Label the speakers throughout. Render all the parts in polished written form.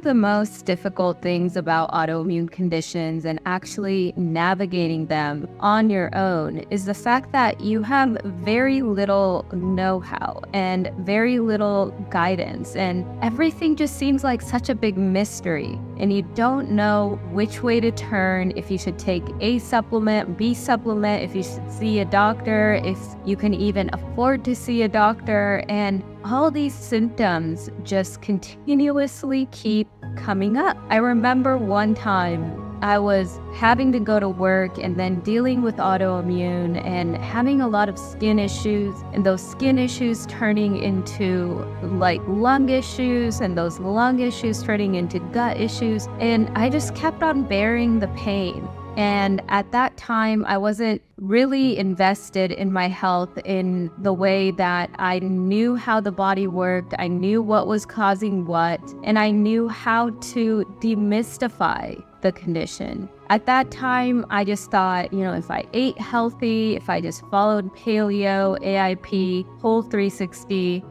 Speaker 1: of the most difficult things about autoimmune conditions and actually navigating them on your own is the fact that you have very little know-how and very little guidance, and everything just seems like such a big mystery, and you don't know which way to turn, if you should take A supplement, B supplement, if you should see a doctor, if you can even afford to see a doctor, and all these symptoms just continuously keep coming up. I remember one time I was having to go to work and then dealing with autoimmune and having a lot of skin issues, and those skin issues turning into like lung issues, and those lung issues turning into gut issues, and I just kept on bearing the pain. And at that time, I wasn't really invested in my health in the way that I knew how the body worked, I knew what was causing what, and I knew how to demystify the condition. At that time, I just thought, if I ate healthy, if I just followed paleo, AIP, whole 360,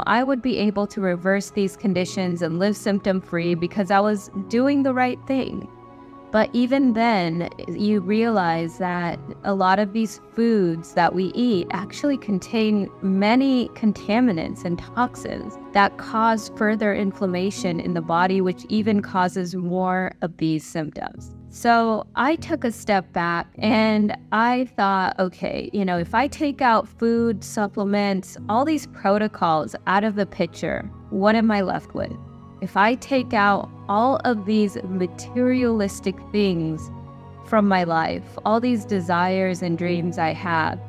Speaker 1: I would be able to reverse these conditions and live symptom-free because I was doing the right thing. But even then, you realize that a lot of these foods that we eat actually contain many contaminants and toxins that cause further inflammation in the body, which even causes more of these symptoms. So I took a step back and I thought, okay, if I take out food, supplements, all these protocols out of the picture, what am I left with? If I take out all of these materialistic things from my life, all these desires and dreams I have,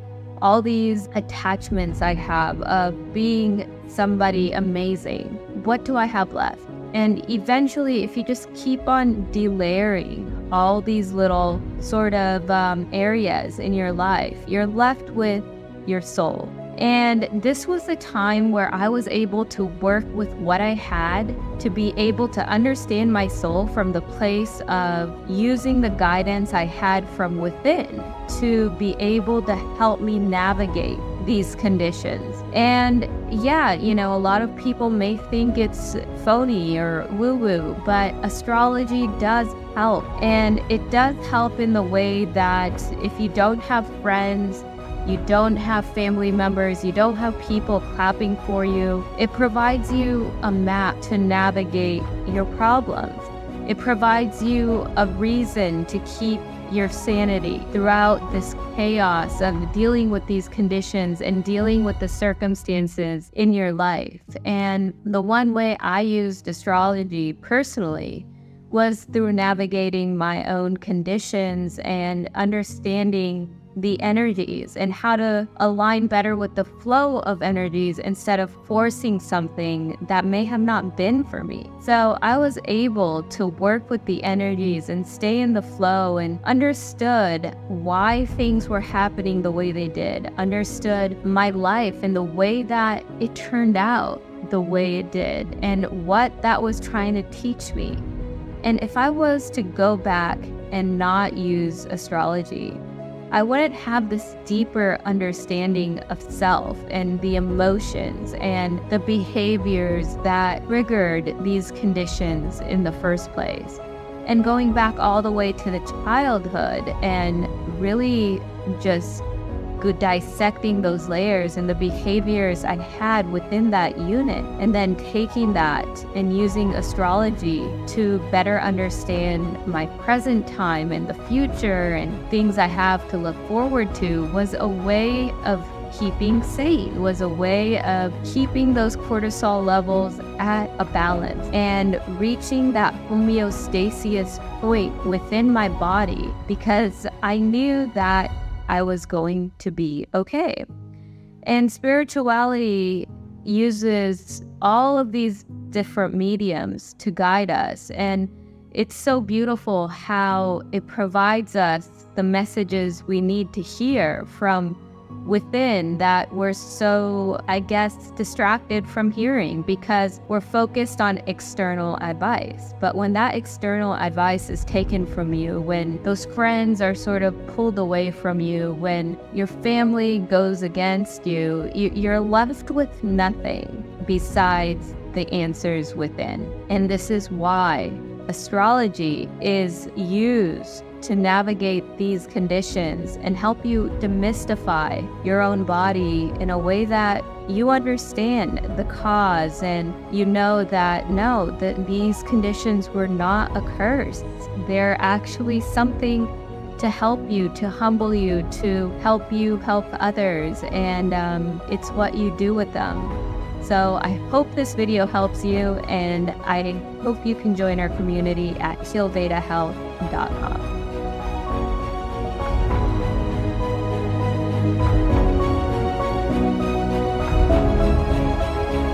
Speaker 1: all these attachments I have of being somebody amazing, what do I have left? And eventually, if you just keep on delayering all these little sort of areas in your life, you're left with your soul. And this was the time where I was able to work with what I had to be able to understand my soul from the place of using the guidance I had from within to be able to help me navigate these conditions. And yeah, a lot of people may think it's phony or woo-woo, but astrology does help. And it does help in the way that if you don't have friends, you don't have family members, you don't have people clapping for you, it provides you a map to navigate your problems. It provides you a reason to keep your sanity throughout this chaos of dealing with these conditions and dealing with the circumstances in your life. And the one way I used astrology personally was through navigating my own conditions and understanding the energies and how to align better with the flow of energies instead of forcing something that may have not been for me. So I was able to work with the energies and stay in the flow and understood why things were happening the way they did, understood my life and the way that it turned out the way it did and what that was trying to teach me. And if I was to go back and not use astrology, I wouldn't have this deeper understanding of self and the emotions and the behaviors that triggered these conditions in the first place. And going back all the way to the childhood and really just dissecting those layers and the behaviors I had within that unit, and then taking that and using astrology to better understand my present time and the future and things I have to look forward to was a way of keeping sane, was a way of keeping those cortisol levels at a balance and reaching that homeostasis point within my body, because I knew that I was going to be okay. And spirituality uses all of these different mediums to guide us. And it's so beautiful how it provides us the messages we need to hear from within that we're so, I guess, distracted from hearing because we're focused on external advice. But when that external advice is taken from you, when those friends are sort of pulled away from you, when your family goes against you, you're left with nothing besides the answers within. And this is why astrology is used to navigate these conditions and help you demystify your own body in a way that you understand the cause, and you know that no, that these conditions were not a curse. They're actually something to help you, to humble you, to help you help others, and it's what you do with them. So I hope this video helps you, and I hope you can join our community at Healveda.Health.com.